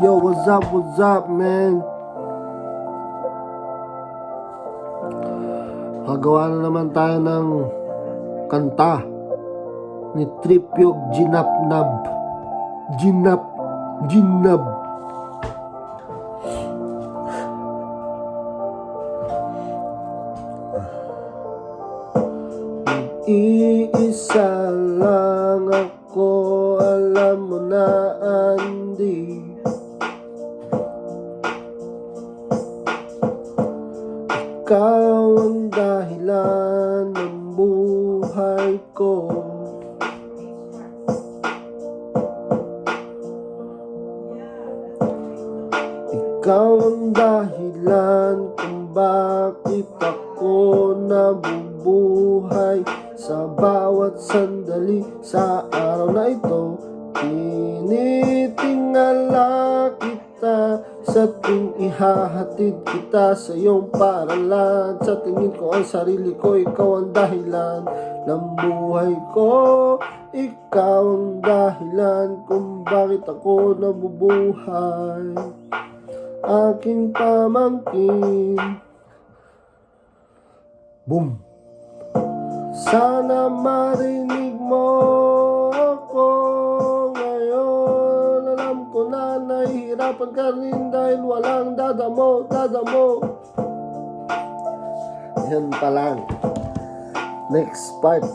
Yo, what's up, man? Gagawa na naman tayo ng kanta ni Tripyog Ginapnab. Ginab. Iisa lang ako, alam mo na, Andy. Ikaw ang dahilan ng buhay ko. Ikaw ang dahilan kung bakit ako nabubuhay. Sa bawat sandali sa araw na ito, tinitingala kita. Sa tuwing ihahatid kita sa iyong paralan, sa tingin ko ang sarili ko, ikaw ang dahilan ng buhay ko. Ikaw ang dahilan kung bakit ako nabubuhay. Aking pamangkin. Boom. Sana marinig mo ako ngayon. Alam ko na nahihirapan ka rin dahil walang dadamo. Yan pa lang. Next part.